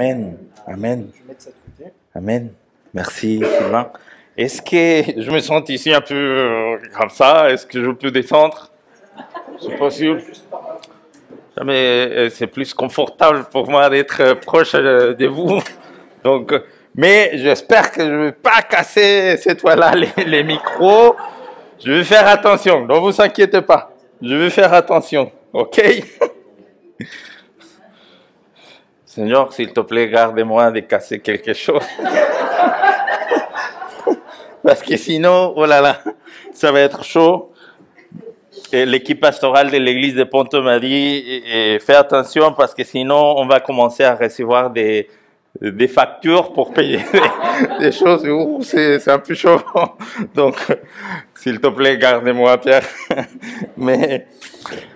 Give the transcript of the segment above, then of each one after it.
Amen. Amen. Amen. Merci, Sylvain. Est-ce que je me sens ici un peu comme ça? Est-ce que je peux descendre? C'est possible. Mais c'est plus confortable pour moi d'être proche de vous. Donc, mais j'espère que je ne vais pas casser cette fois-là les micros. Je vais faire attention. Ne vous inquiétez pas. Je vais faire attention. OK? Seigneur, s'il te plaît, garde-moi de casser quelque chose. Parce que sinon, oh là là, ça va être chaud. Et l'équipe pastorale de l'église de Ponto m'a dit, fais attention parce que sinon, on va commencer à recevoir des factures pour payer des choses. C'est un peu chaud. Donc, s'il te plaît, garde-moi, Pierre. Mais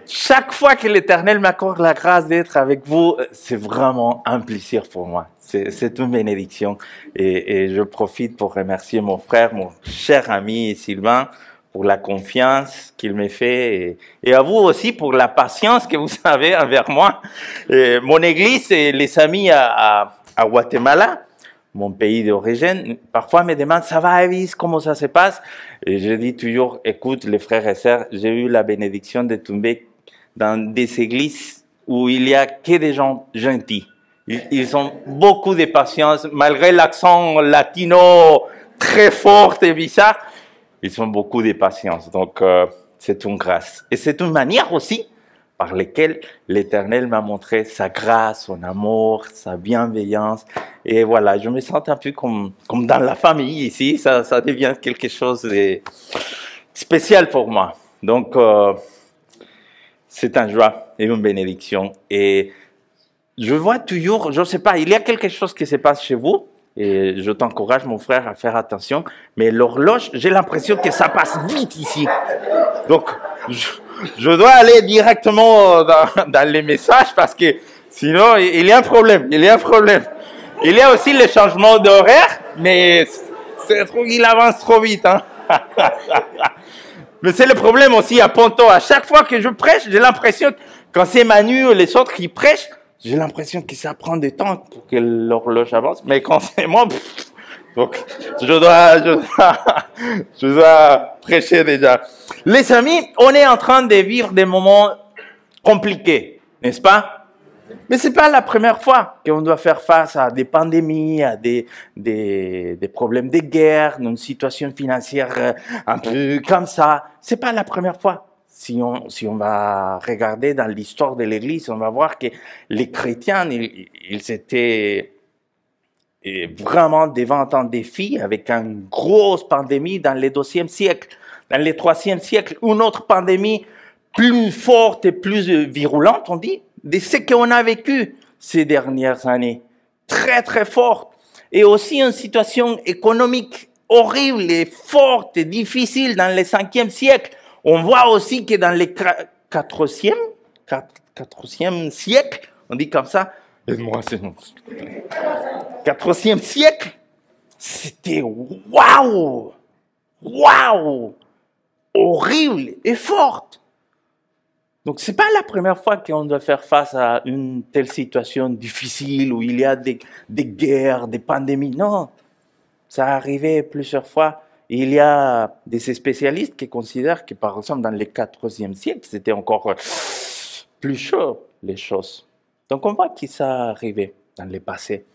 chaque fois que l'Éternel m'accorde la grâce d'être avec vous, c'est vraiment un plaisir pour moi. C'est une bénédiction. Et je profite pour remercier mon frère, mon cher ami Sylvain, pour la confiance qu'il m'a fait. Et à vous aussi pour la patience que vous avez envers moi. Et mon église et les amis à Guatemala, mon pays d'origine, parfois me demandent, ça va, Elvis, comment ça se passe? Et je dis toujours, écoute, les frères et sœurs, j'ai eu la bénédiction de tomber dans des églises où il y a que des gens gentils. Ils ont beaucoup de patience, malgré l'accent latino très fort et bizarre, ils ont beaucoup de patience. Donc, c'est une grâce. Et c'est une manière aussi par laquelle l'Éternel m'a montré sa grâce, son amour, sa bienveillance. Et voilà, je me sens un peu comme dans la famille ici. Ça devient quelque chose de spécial pour moi. Donc, c'est une joie et une bénédiction. Et je vois toujours, je ne sais pas, il y a quelque chose qui se passe chez vous. Et je t'encourage, mon frère, à faire attention. Mais l'horloge, j'ai l'impression que ça passe vite ici. Donc, je dois aller directement dans les messages parce que sinon, il y a un problème. Il y a un problème. Il y a aussi le changement d'horaire, mais il avance trop vite. Hein. Mais c'est le problème aussi à Ponto. À chaque fois que je prêche, j'ai l'impression, quand c'est Manu ou les autres qui prêchent, j'ai l'impression que ça prend du temps pour que l'horloge avance. Mais quand c'est moi, donc je dois prêcher déjà. Les amis, on est en train de vivre des moments compliqués, n'est-ce pas? Mais c'est pas la première fois qu'on doit faire face à des pandémies, à des problèmes de guerre, une situation financière un peu comme ça. C'est pas la première fois. Si on va regarder dans l'histoire de l'Église, on va voir que les chrétiens, ils étaient vraiment devant un défi avec une grosse pandémie dans le 2e siècle. Dans le 3e siècle, une autre pandémie plus forte et plus virulente, on dit, de ce qu'on a vécu ces dernières années. Très, très forte. Et aussi une situation économique horrible et forte et difficile dans le 5e siècle. On voit aussi que dans le 4e siècle, on dit comme ça, aide-moi, c'est non. 4e siècle, c'était waouh, horrible et forte. Donc, c'est pas la première fois qu'on doit faire face à une telle situation difficile où il y a des guerres, des pandémies. Non, ça arrivait plusieurs fois. Il y a des spécialistes qui considèrent que, par exemple, dans le 4e siècle, c'était encore plus chaud, les choses. Donc, on voit que ça arrivait dans le passé.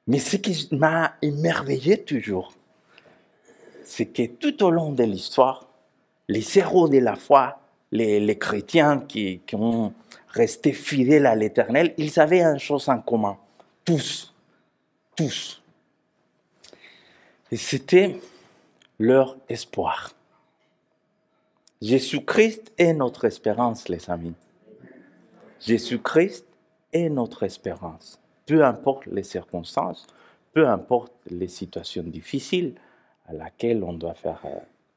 Mais ce qui m'a émerveillé toujours, c'est que tout au long de l'histoire, les héros de la foi, les chrétiens qui ont resté fidèles à l'Éternel, ils avaient une chose en commun. Tous. Et c'était leur espoir. Jésus-Christ est notre espérance, les amis. Jésus-Christ est notre espérance. Peu importe les circonstances, peu importe les situations difficiles à laquelle on doit faire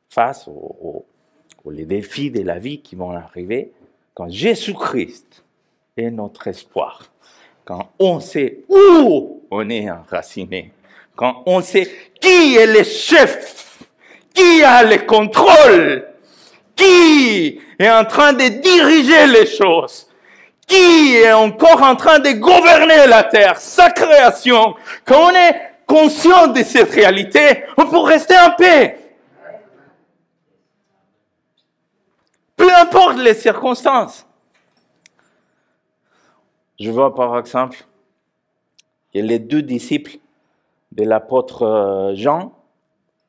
face aux les défis de la vie qui vont arriver, quand Jésus-Christ est notre espoir, quand on sait où on est enraciné, quand on sait qui est le chef, qui a le contrôle, qui est en train de diriger les choses, qui est encore en train de gouverner la terre, sa création, quand on est conscient de cette réalité, on peut rester en paix. Peu importe les circonstances. Je vois par exemple que les deux disciples de l'apôtre Jean,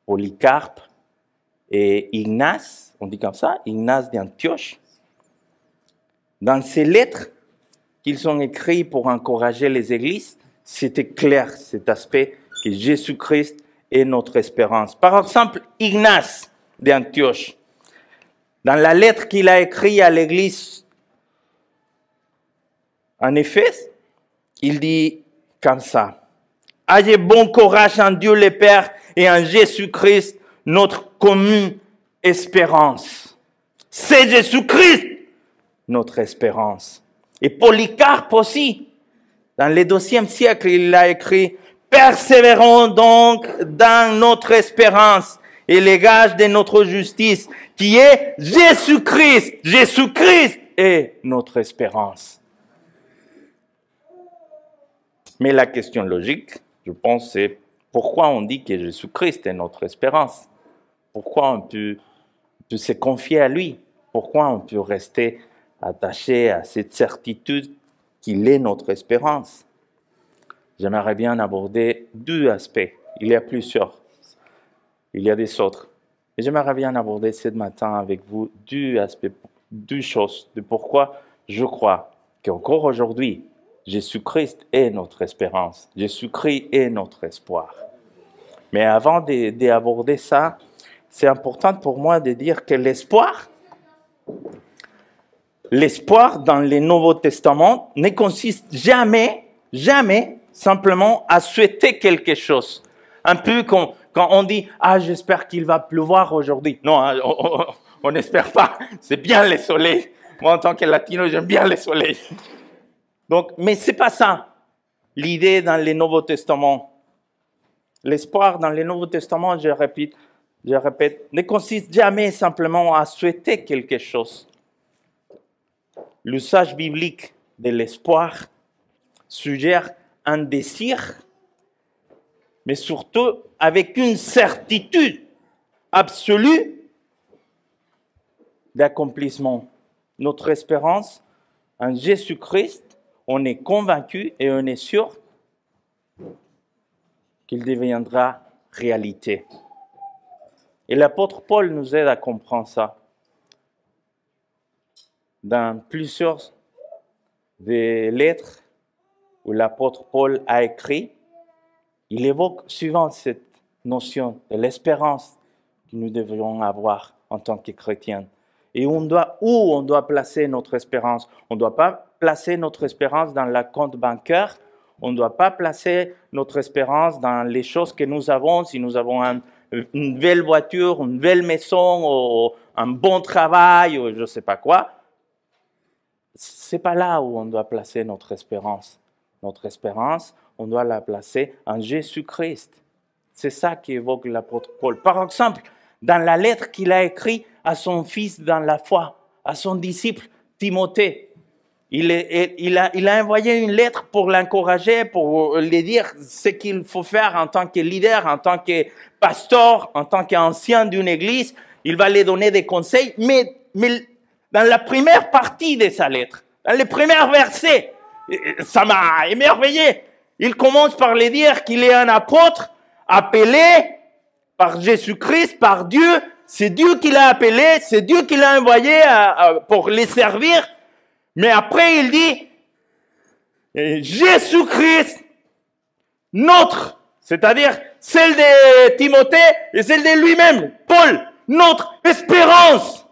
Polycarpe et Ignace, on dit comme ça, Ignace d'Antioche, dans ces lettres qu'ils ont écrites pour encourager les églises, c'était clair cet aspect que Jésus-Christ est notre espérance. Par exemple, Ignace d'Antioche, dans la lettre qu'il a écrite à l'église en Éphèse, il dit comme ça: ayez bon courage en Dieu le Père et en Jésus-Christ, notre commune espérance. C'est Jésus-Christ, notre espérance. Et Polycarpe aussi, dans le 12e siècle, il a écrit: persévérons donc dans notre espérance et les gages de notre justice, qui est Jésus-Christ. Jésus-Christ est notre espérance. Mais la question logique, je pense, c'est pourquoi on dit que Jésus-Christ est notre espérance? Pourquoi on peut se confier à lui? Pourquoi on peut rester attaché à cette certitude qu'il est notre espérance? J'aimerais bien aborder deux aspects. Il y a plusieurs. Il y a des autres. Et j'aimerais bien aborder ce matin avec vous deux aspects, deux choses de pourquoi je crois qu'encore aujourd'hui, Jésus-Christ est notre espérance. Jésus-Christ est notre espoir. Mais avant d'aborder ça, c'est important pour moi de dire que l'espoir dans le Nouveau Testament ne consiste jamais simplement à souhaiter quelque chose. Un peu quand on dit « Ah, j'espère qu'il va pleuvoir aujourd'hui ». Non, hein, on n'espère pas. C'est bien le soleil. Moi, en tant que latino, j'aime bien le soleil. Donc, mais c'est pas ça l'idée dans le Nouveau Testament. L'espoir dans le Nouveau Testament, je répète, ne consiste jamais simplement à souhaiter quelque chose. L'usage biblique de l'espoir suggère un désir, mais surtout avec une certitude absolue d'accomplissement. Notre espérance en Jésus-Christ, on est convaincu et on est sûr qu'il deviendra réalité. Et l'apôtre Paul nous aide à comprendre ça. Dans plusieurs des lettres où l'apôtre Paul a écrit, il évoque souvent cette notion de l'espérance que nous devrions avoir en tant que chrétiens. Et où on doit placer notre espérance. On ne doit pas placer notre espérance dans la compte bancaire. On ne doit pas placer notre espérance dans les choses que nous avons. Si nous avons une belle voiture, une belle maison, ou un bon travail, ou je ne sais pas quoi. Ce n'est pas là où on doit placer notre espérance. Notre espérance, on doit la placer en Jésus-Christ. C'est ça qu'évoque l'apôtre Paul. Par exemple, dans la lettre qu'il a écrite à son fils dans la foi, à son disciple Timothée, il a envoyé une lettre pour l'encourager, pour lui dire ce qu'il faut faire en tant que leader, en tant que pasteur, en tant qu'ancien d'une église. Il va lui donner des conseils, mais dans la première partie de sa lettre, dans les premiers versets, ça m'a émerveillé. Il commence par lui dire qu'il est un apôtre appelé par Jésus-Christ, par Dieu. C'est Dieu qui l'a appelé, c'est Dieu qui l'a envoyé pour les servir. Mais après, il dit, Jésus-Christ, notre, c'est-à-dire celle de Timothée et celle de lui-même, Paul, notre espérance.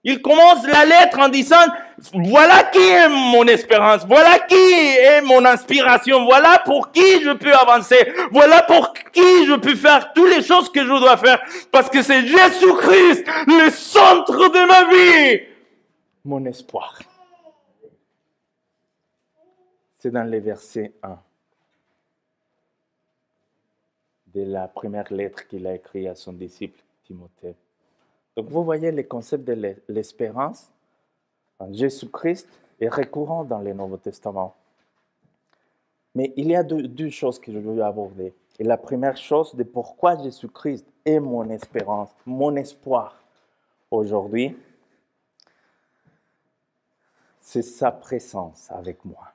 Il commence la lettre en disant, voilà qui est mon espérance, voilà qui est mon inspiration, voilà pour qui je peux avancer, voilà pour qui je peux faire toutes les choses que je dois faire, parce que c'est Jésus-Christ, le centre de ma vie, mon espoir. C'est dans les versets 1 de la première lettre qu'il a écrite à son disciple Timothée. Donc vous voyez le concept de l'espérance en Jésus-Christ est récurrent dans le Nouveau Testament. Mais il y a deux choses que je veux aborder. Et la première chose, de pourquoi Jésus-Christ est mon espérance, mon espoir aujourd'hui, c'est sa présence avec moi,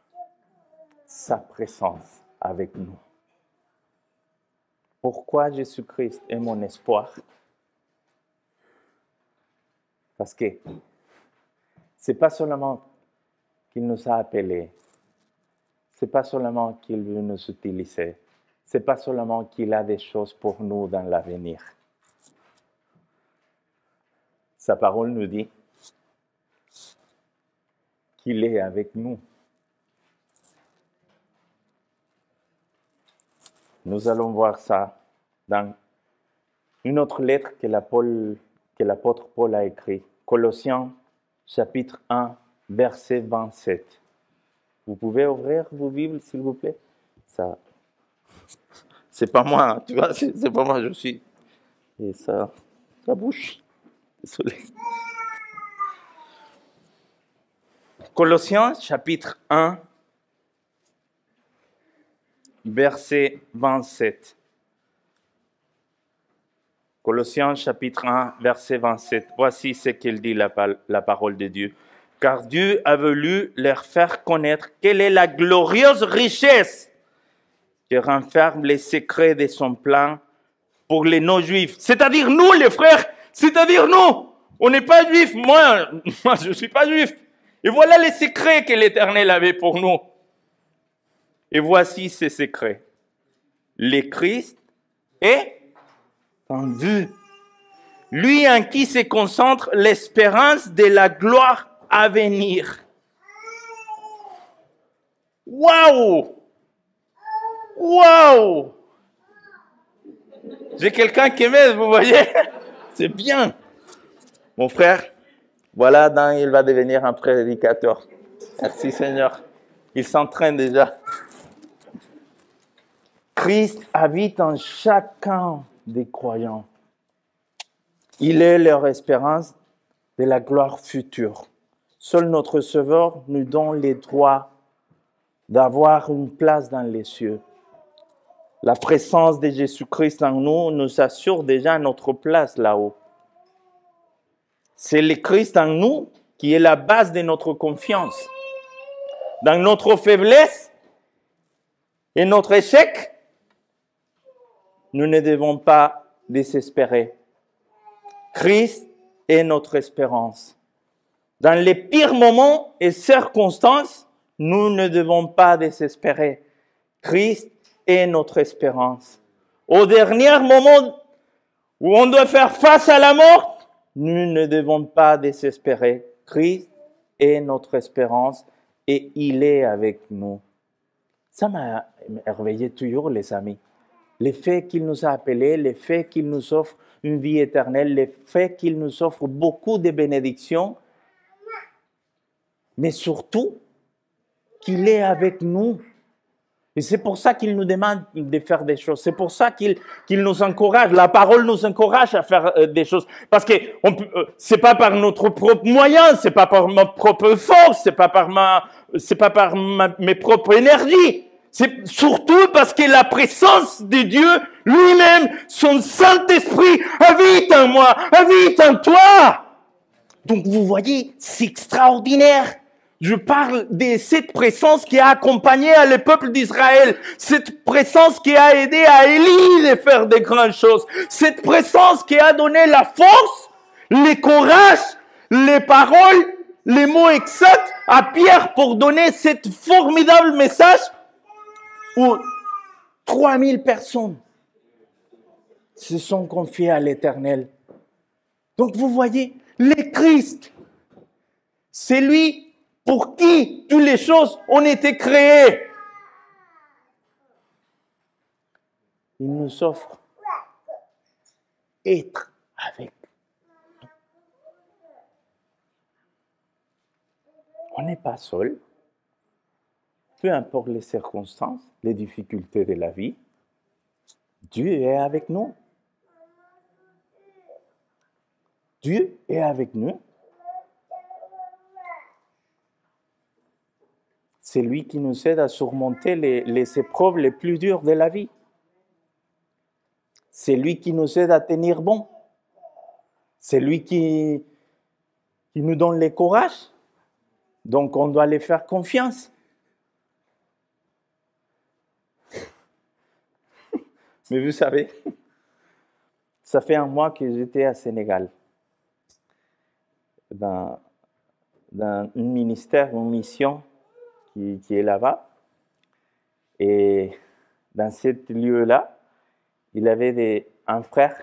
sa présence avec nous. Pourquoi Jésus-Christ est mon espoir? Parce que ce n'est pas seulement qu'il nous a appelés, ce n'est pas seulement qu'il veut nous utiliser, ce n'est pas seulement qu'il a des choses pour nous dans l'avenir. Sa parole nous dit qu'il est avec nous. Nous allons voir ça dans une autre lettre que l'apôtre Paul a écrite. Colossiens, chapitre 1, verset 27. Vous pouvez ouvrir vos Bibles, s'il vous plaît? Ça, c'est pas moi, hein, tu vois, c'est pas moi, je suis. Et ça bouge. Désolé. Colossiens, chapitre 1, verset 27. Colossiens, chapitre 1, verset 27. Voici ce qu'il dit la parole de Dieu. Car Dieu a voulu leur faire connaître quelle est la glorieuse richesse qui renferme les secrets de son plan pour les non-juifs. C'est-à-dire nous, les frères, c'est-à-dire nous. On n'est pas juifs. Moi, je ne suis pas juif. Et voilà les secrets que l'Éternel avait pour nous. Et voici ces secrets. Le Christ est en vue. Lui en qui se concentre l'espérance de la gloire à venir. Waouh! Waouh! J'ai quelqu'un qui m'aide, vous voyez? C'est bien. Mon frère, voilà, il va devenir un prédicateur. Merci Seigneur. Il s'entraîne déjà. Christ habite en chacun des croyants. Il est leur espérance de la gloire future. Seul notre Sauveur nous donne les droits d'avoir une place dans les cieux. La présence de Jésus-Christ en nous assure déjà notre place là-haut. C'est le Christ en nous qui est la base de notre confiance. Dans notre faiblesse et notre échec, nous ne devons pas désespérer. Christ est notre espérance. Dans les pires moments et circonstances, nous ne devons pas désespérer. Christ est notre espérance. Au dernier moment où on doit faire face à la mort, nous ne devons pas désespérer. Christ est notre espérance et il est avec nous. Ça m'a émerveillé toujours, les amis. Le fait qu'il nous a appelés, le fait qu'il nous offre une vie éternelle, le fait qu'il nous offre beaucoup de bénédictions, mais surtout qu'il est avec nous. Et c'est pour ça qu'il nous demande de faire des choses. C'est pour ça qu'il nous encourage. La parole nous encourage à faire des choses. Parce que c'est pas par notre propre moyen, c'est pas par ma propre force, c'est pas par mes propres énergies. C'est surtout parce que la présence de Dieu lui-même, son Saint-Esprit, habite en moi, habite en toi. Donc vous voyez, c'est extraordinaire. Je parle de cette présence qui a accompagné le peuple d'Israël, cette présence qui a aidé à Élie de faire de grandes choses, cette présence qui a donné la force, le courage, les paroles, les mots exacts à Pierre pour donner cet formidable message où 3000 personnes se sont confiées à l'Éternel. Donc vous voyez, le Christ, c'est lui pour qui toutes les choses ont été créées. Il nous offre être avec nous. On n'est pas seul. Peu importe les circonstances, les difficultés de la vie, Dieu est avec nous. Dieu est avec nous. C'est lui qui nous aide à surmonter les épreuves les plus dures de la vie. C'est lui qui nous aide à tenir bon. C'est lui qui nous donne le courage. Donc, on doit lui faire confiance. Mais vous savez, ça fait un mois que j'étais à Sénégal, dans un ministère, une mission qui est là-bas. Et dans ce lieu-là, il avait un frère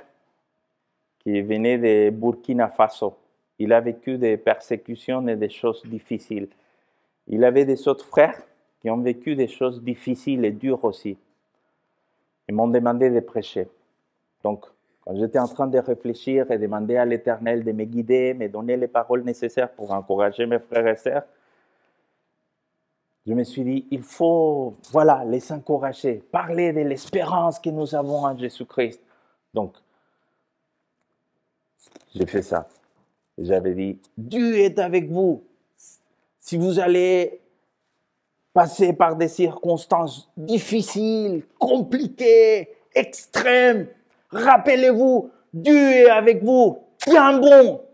qui venait de Burkina Faso. Il a vécu des persécutions et des choses difficiles. Il avait des autres frères qui ont vécu des choses difficiles et dures aussi. Ils m'ont demandé de prêcher. Donc, quand j'étais en train de réfléchir et demander à l'Éternel de me guider, me donner les paroles nécessaires pour encourager mes frères et sœurs, je me suis dit, il faut, voilà, les encourager, parler de l'espérance que nous avons en Jésus-Christ. Donc, j'ai fait ça. J'avais dit, Dieu est avec vous. Si vous allez passer par des circonstances difficiles, compliquées, extrêmes, rappelez-vous, Dieu est avec vous. Tiens bon.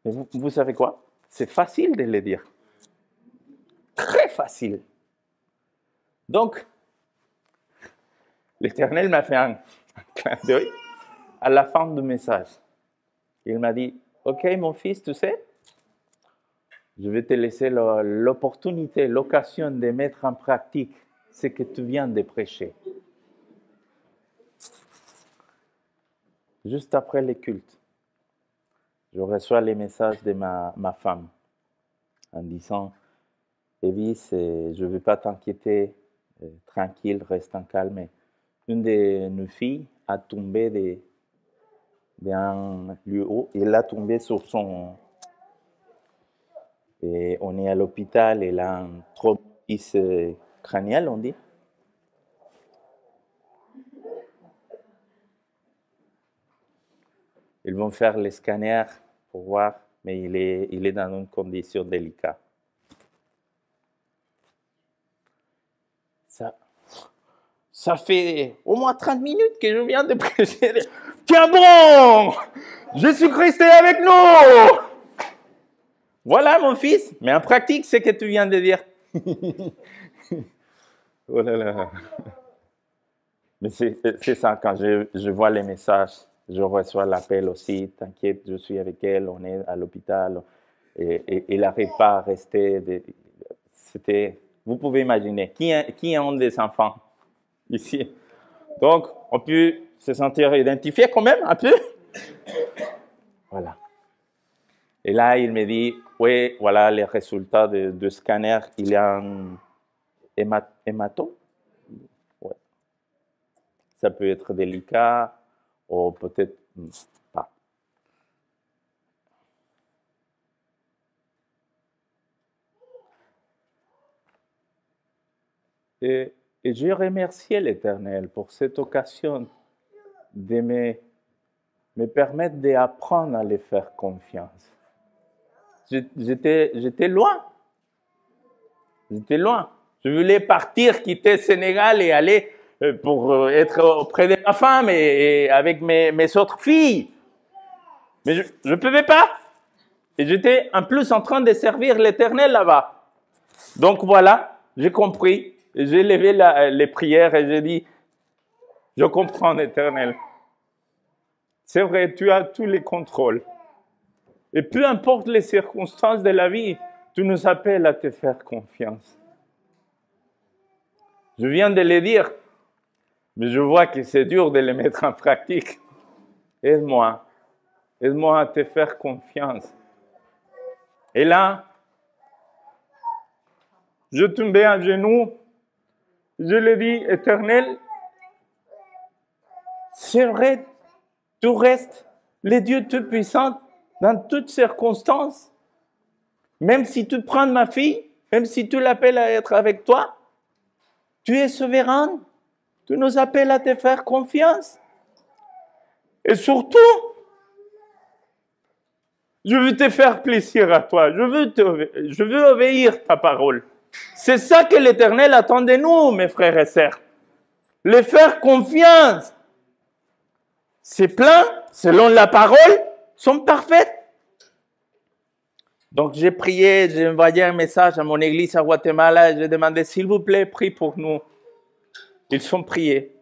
Mais vous savez quoi? C'est facile de le dire. Très facile. Donc, l'Éternel m'a fait un clin d'œil à la fin du message. Il m'a dit, OK, mon fils, tu sais, je vais te laisser l'opportunité, l'occasion de mettre en pratique ce que tu viens de prêcher. Juste après le culte, je reçois les messages de ma femme en disant, Evis, je ne vais pas t'inquiéter, tranquille, reste en calme. Une de nos filles a tombé d'un lieu haut, et elle a tombé sur son... Et on est à l'hôpital, elle a un traumatisme crânial, on dit. Ils vont faire les scanners pour voir, mais il est dans une condition délicate. Ça fait au moins 30 minutes que je viens de prêcher. Tiens bon, Jésus-Christ est avec nous. Voilà mon fils, mais en pratique, c'est ce que tu viens de dire. Oh là là. Mais c'est ça, quand je vois les messages, je reçois l'appel aussi, t'inquiète, je suis avec elle, on est à l'hôpital, et il n'arrive pas à rester. Vous pouvez imaginer, qui ont des enfants ici? Donc, on peut se sentir identifié quand même un peu. Voilà. Et là, il me dit, oui, voilà les résultats de scanner. Il y a un hématome. Ouais. Ça peut être délicat ou peut-être pas. Et j'ai remercié l'Éternel pour cette occasion de me permettre d'apprendre à les faire confiance. J'étais loin. J'étais loin. Je voulais partir, quitter le Sénégal et aller pour être auprès de ma femme et avec mes autres filles. Mais je ne pouvais pas. Et j'étais en plus en train de servir l'Éternel là-bas. Donc voilà, j'ai compris. J'ai levé les prières et j'ai dit, je comprends l'Éternel. C'est vrai, tu as tous les contrôles. Et peu importe les circonstances de la vie, tu nous appelles à te faire confiance. Je viens de le dire, mais je vois que c'est dur de les mettre en pratique. Aide-moi. Aide-moi à te faire confiance. Et là, je tombais à genoux. Je lui dis, Éternel, c'est vrai, tu restes le Dieu Tout-Puissant dans toutes circonstances. Même si tu prends ma fille, même si tu l'appelles à être avec toi, tu es souverain. Tu nous appelles à te faire confiance. Et surtout, Je veux te faire plaisir à toi. Je veux obéir ta parole. C'est ça que l'Éternel attend de nous, mes frères et sœurs. Le faire confiance. Ses plans, selon la parole, sont parfaits. Donc, j'ai prié, j'ai envoyé un message à mon église à Guatemala et j'ai demandé, s'il vous plaît, priez pour nous. Ils sont priés.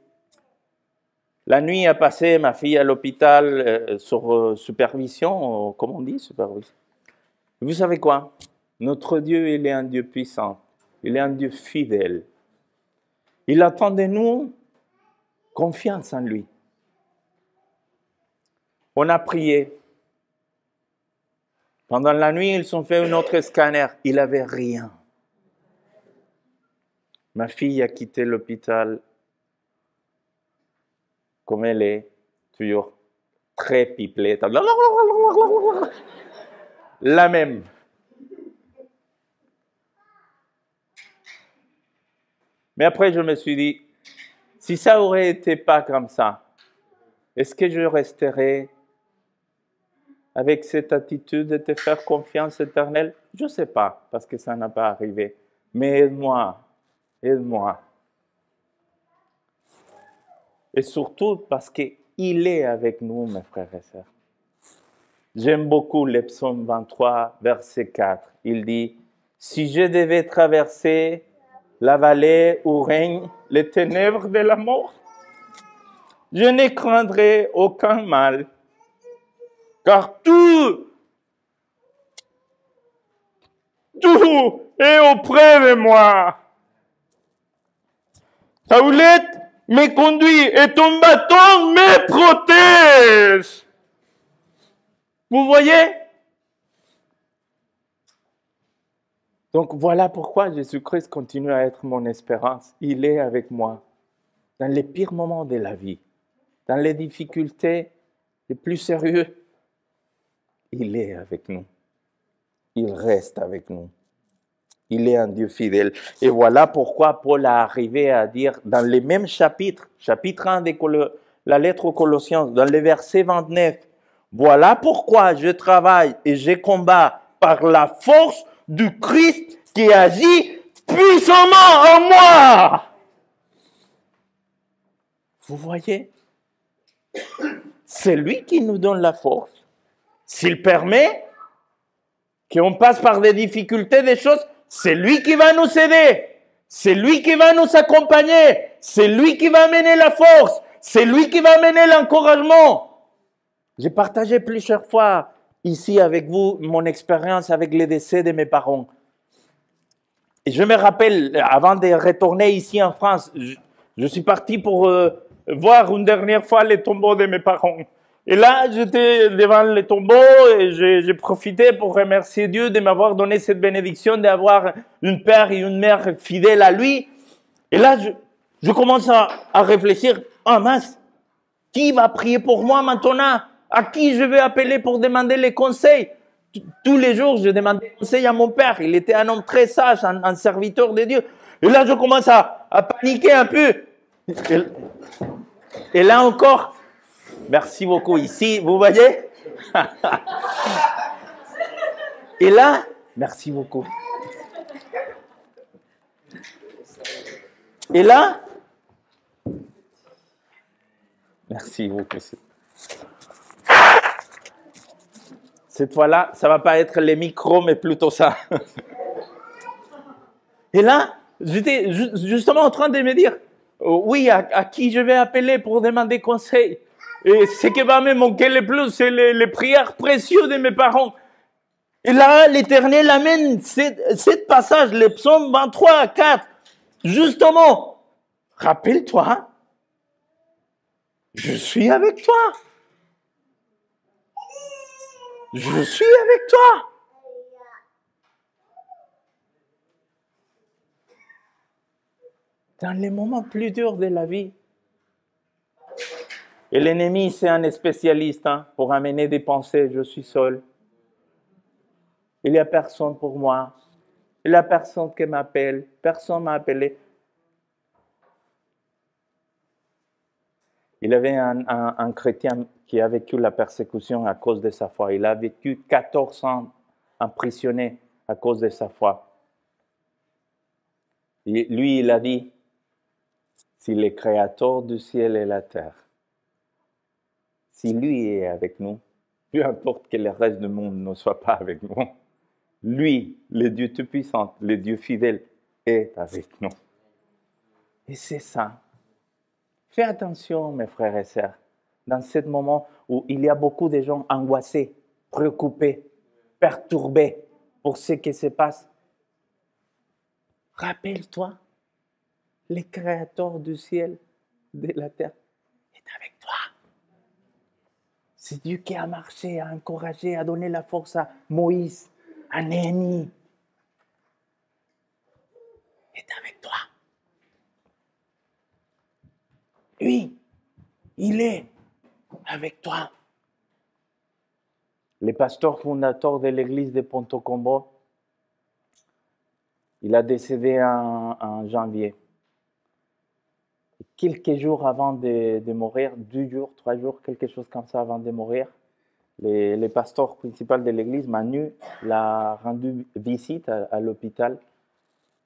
La nuit a passé, ma fille à l'hôpital sur supervision, comment on dit, supervision. Vous savez quoi? Notre Dieu, il est un Dieu puissant. Il est un Dieu fidèle. Il attend de nous confiance en lui. On a prié. Pendant la nuit, ils ont fait un autre scanner. Il n'avait rien. Ma fille a quitté l'hôpital comme elle est, toujours très pipelée. La même. Mais après, je me suis dit, si ça aurait été pas comme ça, est-ce que je resterais avec cette attitude de te faire confiance éternelle? Je ne sais pas, parce que ça n'a pas arrivé. Mais aide-moi, aide-moi. Et surtout parce qu'il est avec nous, mes frères et sœurs. J'aime beaucoup le psaume 23, verset 4. Il dit, « Si je devais traverser la vallée où règnent les ténèbres de la mort, je ne craindrai aucun mal, car tout est auprès de moi. Ta houlette me conduit et ton bâton me protège. » Vous voyez? Donc voilà pourquoi Jésus-Christ continue à être mon espérance. Il est avec moi dans les pires moments de la vie, dans les difficultés les plus sérieuses. Il est avec nous. Il reste avec nous. Il est un Dieu fidèle. Et voilà pourquoi Paul a arrivé à dire dans les mêmes chapitres, chapitre 1 de la lettre aux Colossiens, dans le verset 29, « Voilà pourquoi je travaille et je combats par la force du Christ qui agit puissamment en moi. » Vous voyez? C'est lui qui nous donne la force. S'il permet qu'on passe par des difficultés, des choses, c'est lui qui va nous aider. C'est lui qui va nous accompagner. C'est lui qui va mener la force. C'est lui qui va mener l'encouragement. J'ai partagé plusieurs fois ici avec vous mon expérience avec le décès de mes parents. Et je me rappelle, avant de retourner ici en France, je suis parti pour voir une dernière fois les tombeaux de mes parents. Et là, j'étais devant les tombeaux et j'ai profité pour remercier Dieu de m'avoir donné cette bénédiction, d'avoir un père et une mère fidèles à lui. Et là, je commence à réfléchir, ah mince, qui va prier pour moi maintenant? À qui je vais appeler pour demander les conseils? Tous les jours, je demandais conseil à mon père. Il était un homme très sage, un serviteur de Dieu. Et là, je commence à paniquer un peu. Et là encore, merci beaucoup. Ici, vous voyez? Et là, merci beaucoup. Et là, merci beaucoup. Cette fois-là, ça ne va pas être les micros, mais plutôt ça. Et là, j'étais justement en train de me dire, oui, à qui je vais appeler pour demander conseil? Et ce qui va me manquer le plus, c'est les prières précieuses de mes parents. Et là, l'Éternel amène cette passage, le psaume 23, 4. Justement, rappelle-toi, je suis avec toi. Je suis avec toi. Dans les moments plus durs de la vie. Et l'ennemi, c'est un spécialiste pour amener des pensées. Je suis seul. Il n'y a personne pour moi. Il n'y a personne qui m'appelle. Personne m'a appelé. Il avait un chrétien qui a vécu la persécution à cause de sa foi. Il a vécu 14 ans emprisonné à cause de sa foi. Et lui, il a dit, si le Créateur du ciel et la terre, si lui est avec nous, peu importe que le reste du monde ne soit pas avec nous, lui, le Dieu Tout-Puissant, le Dieu fidèle, est avec nous. Et c'est ça. Fais attention, mes frères et sœurs, dans ce moment où il y a beaucoup de gens angoissés, préoccupés, perturbés pour ce qui se passe. Rappelle-toi, le Créateur du ciel, de la terre, est avec toi. C'est Dieu qui a marché, a encouragé, a donné la force à Moïse, à Néhémie. Il est avec toi. Lui, il est avec toi. Le pasteur fondateur de l'église de Ponto Combo, il a décédé en janvier. Quelques jours avant de mourir, 2 jours, 3 jours, quelque chose comme ça avant de mourir, le pasteur principal de l'église, Manu, l'a rendu visite à l'hôpital.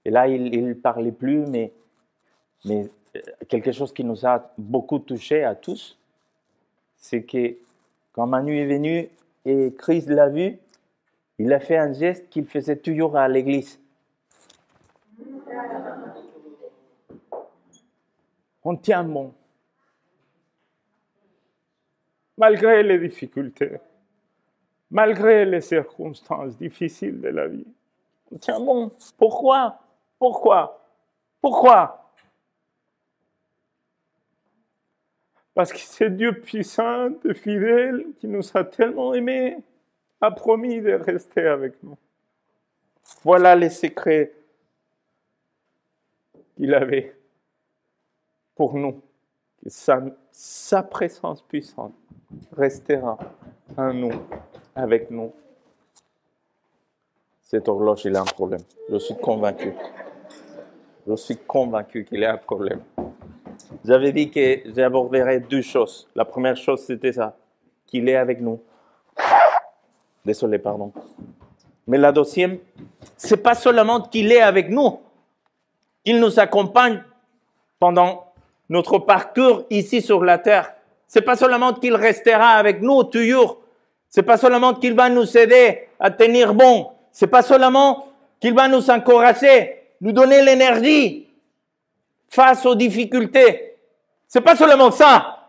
Et là, il ne parlait plus, mais quelque chose qui nous a beaucoup touchés à tous, c'est que quand Manu est venu et Chris l'a vu, il a fait un geste qu'il faisait toujours à l'église. On tient bon. Malgré les difficultés, malgré les circonstances difficiles de la vie, on tient bon. Pourquoi? Pourquoi? Pourquoi? Parce que c'est Dieu puissant et fidèle qui nous a tellement aimés, a promis de rester avec nous. Voilà les secrets qu'il avait pour nous. Que sa présence puissante restera en nous, avec nous. Cette horloge, il a un problème. Je suis convaincu. Je suis convaincu qu'il y a un problème. J'avais dit que j'aborderais 2 choses. La première chose, c'était ça, qu'il est avec nous. Désolé, pardon. Mais la deuxième, c'est pas seulement qu'il est avec nous, qu'il nous accompagne pendant notre parcours ici sur la terre. C'est pas seulement qu'il restera avec nous toujours. C'est pas seulement qu'il va nous aider à tenir bon. C'est pas seulement qu'il va nous encourager, nous donner l'énergie face aux difficultés. C'est pas seulement ça.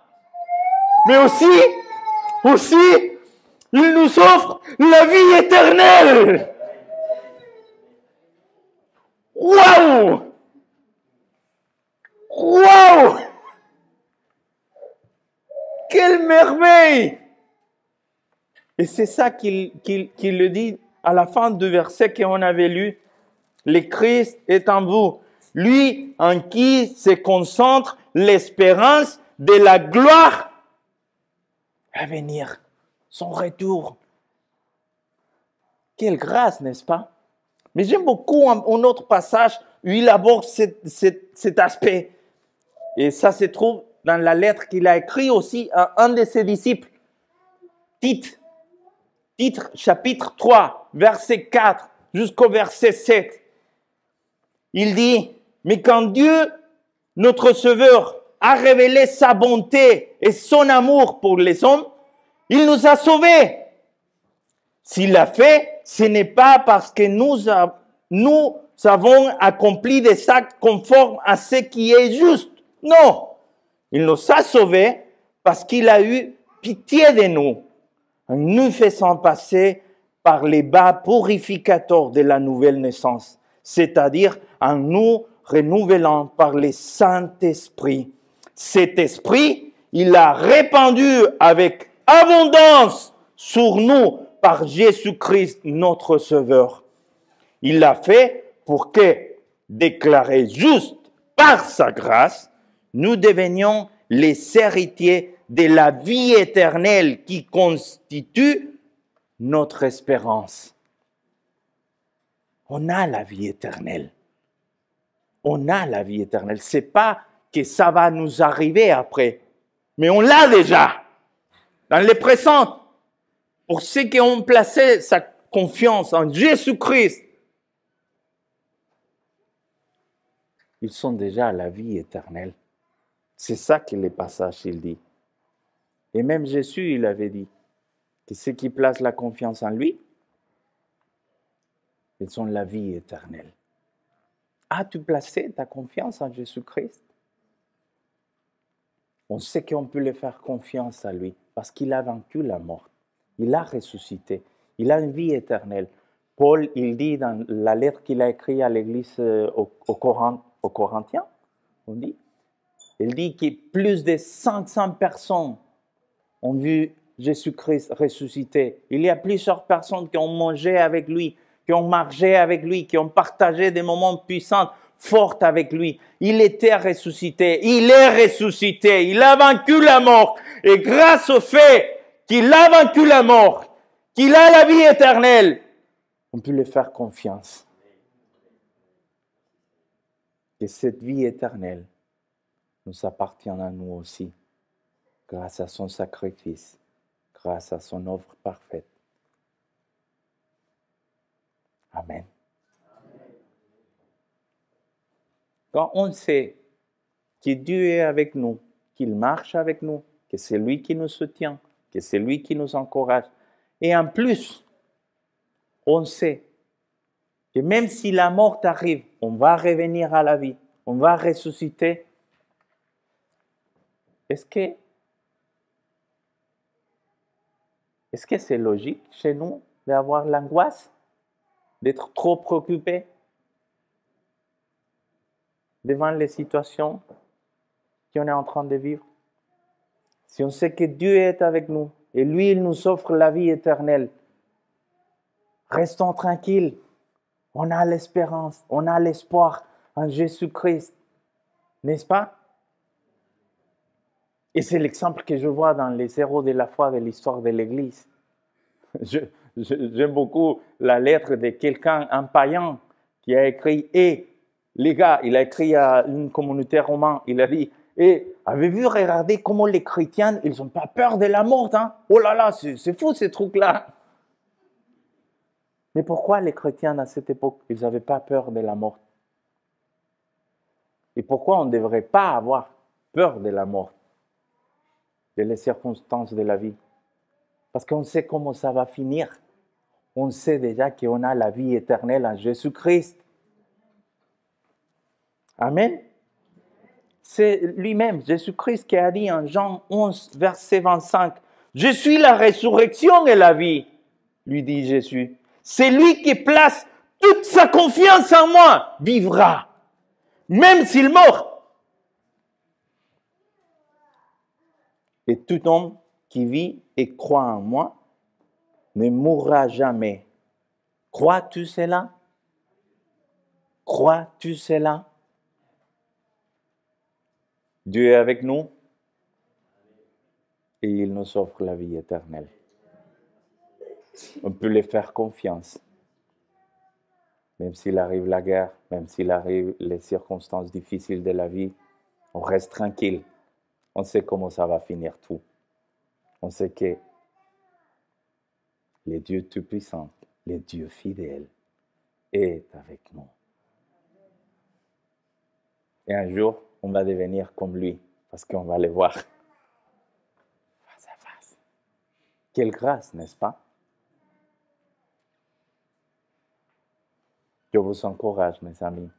Mais aussi, il nous offre la vie éternelle. Waouh! Waouh! Quelle merveille! Et c'est ça qu'il le dit à la fin du verset qu'on avait lu. Le Christ est en vous, lui en qui se concentre l'espérance de la gloire à venir, son retour. Quelle grâce, n'est-ce pas? Mais j'aime beaucoup un autre passage où il aborde cet aspect. Et ça se trouve dans la lettre qu'il a écrite aussi à un de ses disciples. Tite, chapitre 3, verset 4 jusqu'au verset 7. Il dit, mais quand Dieu, notre Sauveur, a révélé sa bonté et son amour pour les hommes, il nous a sauvés. S'il l'a fait, ce n'est pas parce que nous avons accompli des actes conformes à ce qui est juste. Non, il nous a sauvés parce qu'il a eu pitié de nous, en nous faisant passer par les bas purificateurs de la nouvelle naissance, c'est-à-dire en nous renouvelant par le Saint-Esprit. Cet Esprit, il l'a répandu avec abondance sur nous par Jésus-Christ, notre Sauveur. Il l'a fait pour que, déclarés justes par sa grâce, nous devenions les héritiers de la vie éternelle qui constitue notre espérance. On a la vie éternelle. On a la vie éternelle. C'est pas que ça va nous arriver après. Mais on l'a déjà. Dans les présents, pour ceux qui ont placé sa confiance en Jésus-Christ, ils sont déjà à la vie éternelle. C'est ça que les passages, il dit. Et même Jésus, il avait dit que ceux qui placent la confiance en lui, ils ont la vie éternelle. As-tu placé ta confiance en Jésus-Christ? On sait qu'on peut le faire confiance à lui parce qu'il a vaincu la mort. Il a ressuscité. Il a une vie éternelle. Paul, il dit dans la lettre qu'il a écrite à l'église aux Corinthiens, il dit que plus de 500 personnes ont vu Jésus-Christ ressuscité. Il y a plusieurs personnes qui ont mangé avec lui, qui ont marché avec lui, qui ont partagé des moments puissants, forts avec lui. Il était ressuscité, il est ressuscité, il a vaincu la mort. Et grâce au fait qu'il a vaincu la mort, qu'il a la vie éternelle, on peut lui faire confiance. Et cette vie éternelle nous appartient à nous aussi, grâce à son sacrifice, grâce à son œuvre parfaite. Amen. Quand on sait que Dieu est avec nous, qu'il marche avec nous, que c'est lui qui nous soutient, que c'est lui qui nous encourage, et en plus, on sait que même si la mort arrive, on va revenir à la vie, on va ressusciter. Est-ce que c'est logique chez nous d'avoir l'angoisse, d'être trop préoccupé devant les situations qu'on est en train de vivre? Si on sait que Dieu est avec nous et lui, il nous offre la vie éternelle, restons tranquilles. On a l'espérance, on a l'espoir en Jésus-Christ, n'est-ce pas? Et c'est l'exemple que je vois dans les héros de la foi de l'histoire de l'Église. J'aime beaucoup la lettre de quelqu'un, un païen, qui a écrit, les gars, il a écrit à une communauté romaine, il a dit, avez-vous regardé comment les chrétiens, ils n'ont pas peur de la mort, hein? Oh là là, c'est fou ces trucs-là. Mais pourquoi les chrétiens à cette époque, ils n'avaient pas peur de la mort? Et pourquoi on ne devrait pas avoir peur de la mort, de les circonstances de la vie? Parce qu'on sait comment ça va finir. On sait déjà qu'on a la vie éternelle en Jésus-Christ. Amen. C'est lui-même, Jésus-Christ, qui a dit en Jean 11, verset 25, « Je suis la résurrection et la vie, lui dit Jésus. C'est lui qui place toute sa confiance en moi, vivra, même s'il meurt. Et tout homme qui vit et croit en moi ne mourra jamais. Crois-tu cela? Crois-tu cela? Dieu est avec nous et il nous offre la vie éternelle. On peut lui faire confiance. Même s'il arrive la guerre, même s'il arrive les circonstances difficiles de la vie, on reste tranquille. On sait comment ça va finir tout. On sait que le Dieu Tout-Puissant, le Dieu fidèle, est avec nous. Et un jour, on va devenir comme lui, parce qu'on va le voir face à face. Quelle grâce, n'est-ce pas? Je vous encourage, mes amis,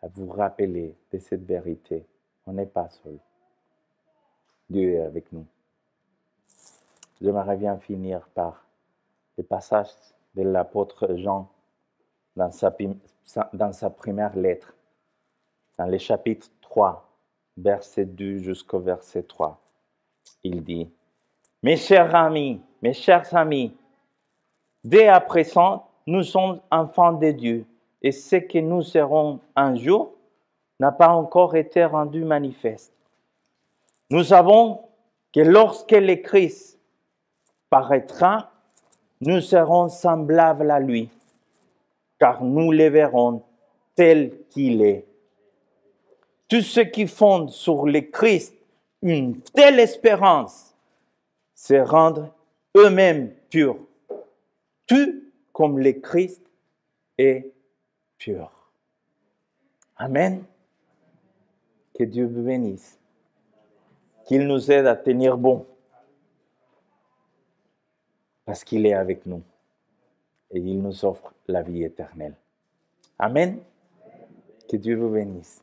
à vous rappeler de cette vérité. On n'est pas seul. Dieu est avec nous. J'aimerais bien finir par le passage de l'apôtre Jean dans sa première lettre, dans le chapitre 3, verset 2 jusqu'au verset 3. Il dit, « Mes chers amis, dès à présent, nous sommes enfants de Dieu, et ce que nous serons un jour n'a pas encore été rendu manifeste. Nous savons que lorsque le Christ paraîtra, nous serons semblables à lui, car nous le verrons tel qu'il est. Tous ceux qui fondent sur le Christ une telle espérance, se rendre eux-mêmes purs, tout comme le Christ est pur. Amen. Que Dieu vous bénisse. Qu'il nous aide à tenir bon. Parce qu'il est avec nous. Et il nous offre la vie éternelle. Amen. Que Dieu vous bénisse.